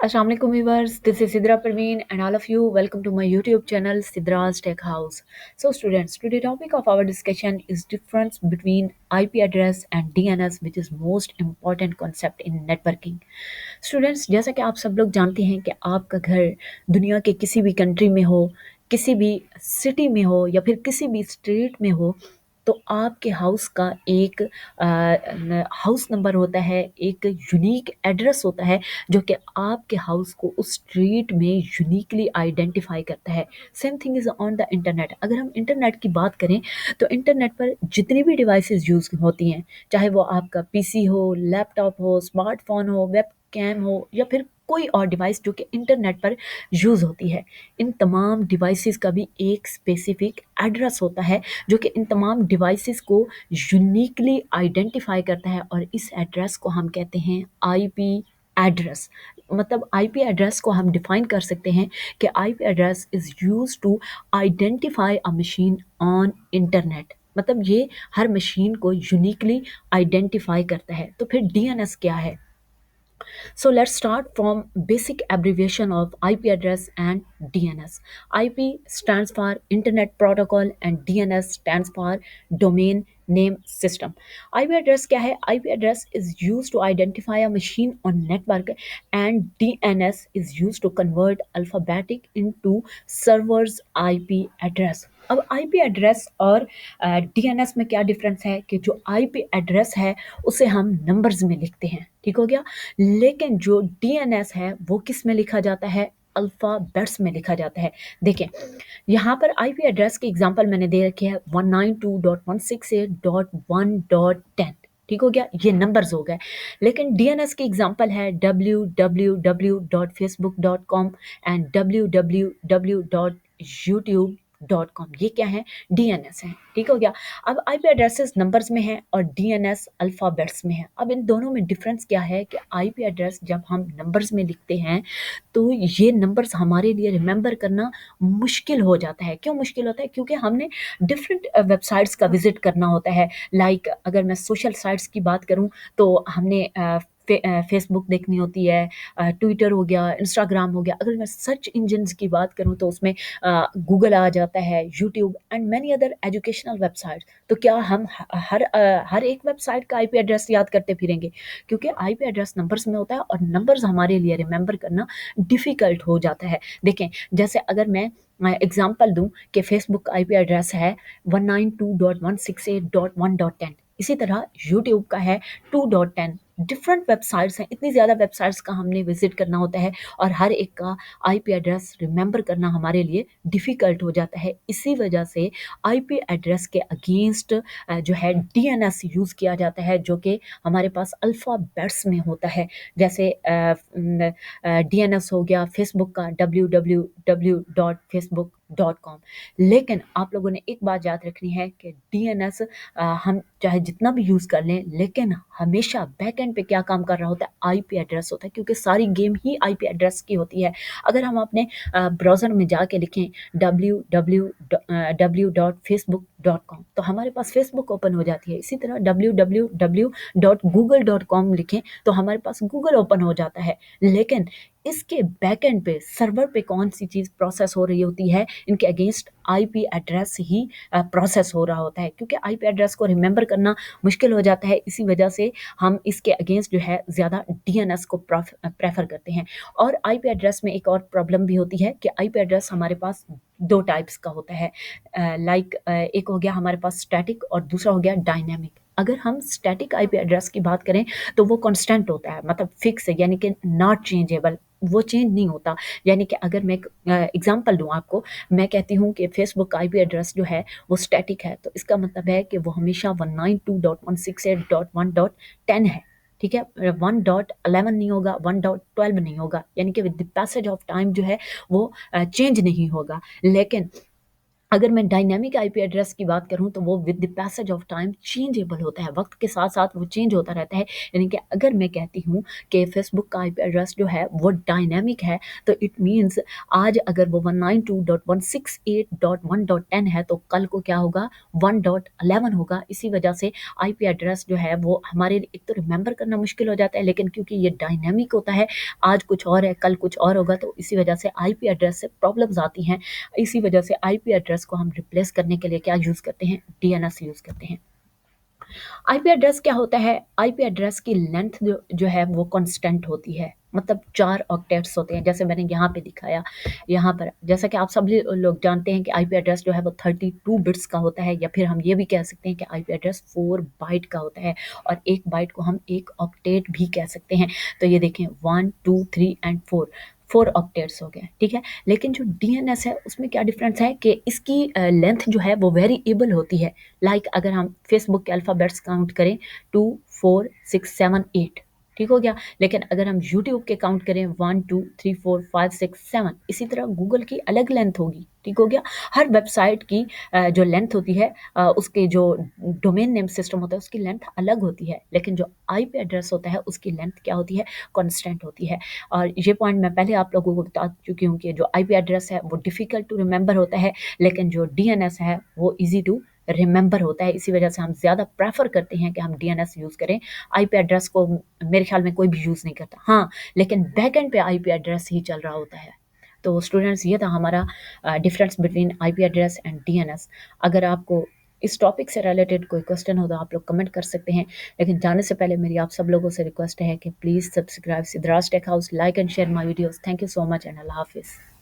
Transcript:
Assalamu alaikum viewers, this is Sidra Parveen and all of you welcome to my YouTube channel Sidra's Tech House. So students, today topic of our discussion is difference between IP address and DNS, which is most important concept in networking. Students, जैसा कि आप सब लोग जानते हैं कि आपका घर दुनिया के किसी भी कंट्री में हो, किसी भी सिटी में हो या फिर किसी भी स्ट्रीट में हो, तो आपके हाउस का एक हाउस नंबर होता है, एक यूनिक एड्रेस होता है जो कि आपके हाउस को उस स्ट्रीट में यूनिकली आइडेंटिफाई करता है। Same thing is on the internet. अगर हम इंटरनेट की बात करें तो इंटरनेट पर जितनी भी डिवाइसेस यूज़ होती हैं, चाहे वो आपका पीसी हो, लैपटॉप हो, स्मार्टफोन हो, वेब कैम हो या फिर कोई और डिवाइस जो कि इंटरनेट पर यूज़ होती है, इन तमाम डिवाइसेस का भी एक स्पेसिफिक एड्रेस होता है जो कि इन तमाम डिवाइसेस को यूनिकली आइडेंटिफाई करता है, और इस एड्रेस को हम कहते हैं आईपी एड्रेस। मतलब आईपी एड्रेस को हम डिफाइन कर सकते हैं कि IP address is used to identify a machine on internet. मतलब ये हर मशीन को यूनिकली आइडेंटिफाई करता है। तो फिर डीएनएस क्या है? So let's start from basic abbreviation of IP address and DNS. IP stands for Internet Protocol and DNS stands for Domain Name System. IP address क्या है? IP address is used to identify a machine on network and DNS is used to convert alphabetic into server's IP address. अब IP address और DNS में क्या difference है कि जो IP address है उसे हम नंबर्स में लिखते हैं, ठीक हो गया। लेकिन जो डीएनएस है वो किस में लिखा जाता है? अल्फ़ाबेट्स में लिखा जाता है। देखें, यहाँ पर आईपी एड्रेस की एग्जांपल मैंने दे रखी है 192.168.1.10, ठीक हो गया, ये नंबर्स हो गए। लेकिन डीएनएस की एग्जांपल है www.facebook.com एंड www.youtube.com। ये क्या है? डीएनएस है, ठीक हो गया। अब आईपी एड्रेसेस नंबर्स में है और डीएनएस अल्फ़ाबेट्स में है। अब इन दोनों में डिफरेंस क्या है कि आईपी एड्रेस जब हम नंबर्स में लिखते हैं तो ये नंबर्स हमारे लिए रिमेंबर करना मुश्किल हो जाता है। क्यों मुश्किल होता है? क्योंकि हमने डिफरेंट वेबसाइट्स का विजिट करना होता है। लाइक अगर मैं सोशल साइट्स की बात करूं तो हमने फेसबुक देखनी होती है, ट्विटर हो गया, इंस्टाग्राम हो गया। अगर मैं सर्च इंजन्स की बात करूं तो उसमें गूगल आ जाता है, YouTube and many other educational websites. तो क्या हम हर एक वेबसाइट का आईपी एड्रेस याद करते फिरेंगे? क्योंकि आईपी एड्रेस नंबर्स में होता है और नंबर्स हमारे लिए रिमेंबर करना डिफ़िकल्ट हो जाता है। देखें, जैसे अगर मैं एग्ज़ाम्पल दूँ कि फ़ेसबुक का आईपी एड्रेस है 192.168.1.10, इसी तरह यूट्यूब का है 2.10। डिफरेंट वेबसाइट्स हैं, इतनी ज़्यादा वेबसाइट्स का हमने विज़िट करना होता है और हर एक का आईपी एड्रेस रिमेंबर करना हमारे लिए डिफ़िकल्ट हो जाता है। इसी वजह से आईपी एड्रेस के अगेंस्ट जो है डीएनएस यूज़ किया जाता है, जो कि हमारे पास अल्फ़ाबेट्स में होता है। जैसे डीएनएस हो गया फेसबुक का www.facebook.com। लेकिन आप लोगों ने एक बात याद रखनी है कि डीएनएस हम चाहे जितना भी यूज़ कर लें, लेकिन हमेशा बैक एंड पे क्या काम कर रहा होता है? आईपी एड्रेस होता है, क्योंकि सारी गेम ही आईपी एड्रेस की होती है। अगर हम अपने ब्राउज़र में जाके लिखें www.facebook.com तो हमारे पास फेसबुक ओपन हो जाती है। इसी तरह www.google.com लिखें तो हमारे पास गूगल ओपन हो जाता है। लेकिन इसके बैकएंड पे सर्वर पे कौन सी चीज़ प्रोसेस हो रही होती है? इनके अगेंस्ट आईपी एड्रेस ही प्रोसेस हो रहा होता है, क्योंकि आईपी एड्रेस को रिमेंबर करना मुश्किल हो जाता है। इसी वजह से हम इसके अगेंस्ट जो है ज़्यादा डीएनएस को प्रेफर करते हैं। और आईपी एड्रेस में एक और प्रॉब्लम भी होती है कि आईपी एड्रेस हमारे पास दो टाइप्स का होता है। लाइक एक हो गया हमारे पास स्टैटिक और दूसरा हो गया डायनेमिक। अगर हम स्टैटिक आईपी एड्रेस की बात करें तो वो कांस्टेंट होता है, मतलब फिक्स है, यानी कि नॉट चेंजेबल, वो चेंज नहीं होता। यानी कि अगर मैं एग्जांपल दूं आपको, मैं कहती हूं कि फेसबुक का आईपी एड्रेस जो है वो स्टैटिक है, तो इसका मतलब है कि वो हमेशा 192.168.1.10 है, ठीक है। 1.11 नहीं होगा, 1.12 नहीं होगा, यानी कि with the passage of time जो है वो चेंज नहीं होगा। लेकिन अगर मैं डायनेमिक आईपी एड्रेस की बात करूं तो वो with the passage of time changeable होता है, वक्त के साथ साथ वो चेंज होता रहता है। यानी कि अगर मैं कहती हूँ कि फेसबुक का आईपी एड्रेस जो है वो डायनेमिक है, तो इट मीन्स आज अगर वो 192.168.1.10 है तो कल को क्या होगा, 1.11 होगा। इसी वजह से आईपी एड्रेस जो है वो हमारे लिए एक तो रिमेंबर करना मुश्किल हो जाता है, लेकिन क्योंकि ये डायनेमिक होता है, आज कुछ और है कल कुछ और होगा, तो इसी वजह से आईपी एड्रेस से प्रॉब्लम्स आती हैं। इसी वजह से आईपी एड्रेस को हम रिप्लेस करने के लिए क्या यूज करते हैं, डीएनएस यूज करते हैं। आईपी एड्रेस क्या होता है, आईपी एड्रेस की लेंथ जो है वो कांस्टेंट होती है, मतलब 4 ऑक्टेट्स होते हैं, जैसे मैंने यहाँ पे दिखाया। यहाँ पर जैसा कि आप सब लोग जानते हैं कि आईपी एड्रेस जो है वो 32 बिट्स का होता है, या फिर हम ये भी कह सकते हैं कि आईपी एड्रेस 4 बाइट का होता है, और एक बाइट को हम एक ऑक्टेट भी कह सकते हैं। तो ये देखें 1 2 3 एंड 4, 4 ऑक्टेट्स हो गए, ठीक है। लेकिन जो डीएनएस है उसमें क्या डिफरेंस है कि इसकी लेंथ जो है वो वेरिएबल होती है। लाइक अगर हम फेसबुक के अल्फ़ाबेट्स काउंट करें, 2 4 6 7 8, ठीक हो गया। लेकिन अगर हम यूट्यूब के काउंट करें 1 2 3 4 5 6 7, इसी तरह गूगल की अलग लेंथ होगी, ठीक हो गया। हर वेबसाइट की जो लेंथ होती है, उसके जो डोमेन नेम सिस्टम होता है उसकी लेंथ अलग होती है, लेकिन जो आईपी एड्रेस होता है उसकी लेंथ क्या होती है, कॉन्स्टेंट होती है। और ये पॉइंट मैं पहले आप लोगों को बता चुकी हूँ कि जो आईपी एड्रेस है वो डिफ़िकल्ट टू रिमेंबर होता है, लेकिन जो डीएनएस है वो ईजी टू रिमेंबर होता है। इसी वजह से हम ज़्यादा प्रेफर करते हैं कि हम डीएनएस यूज़ करें। आईपी एड्रेस को मेरे ख्याल में कोई भी यूज़ नहीं करता, हाँ, लेकिन बैकएंड पे आईपी एड्रेस ही चल रहा होता है। तो स्टूडेंट्स, ये था हमारा difference between IP address and DNS. अगर आपको इस टॉपिक से रिलेटेड कोई क्वेश्चन हो तो आप लोग कमेंट कर सकते हैं। लेकिन जाने से पहले मेरी आप सब लोगों से रिक्वेस्ट है कि please subscribe Siddhraj tech house, like and share my videos. Thank you so much and अल्लाह हाफिज़।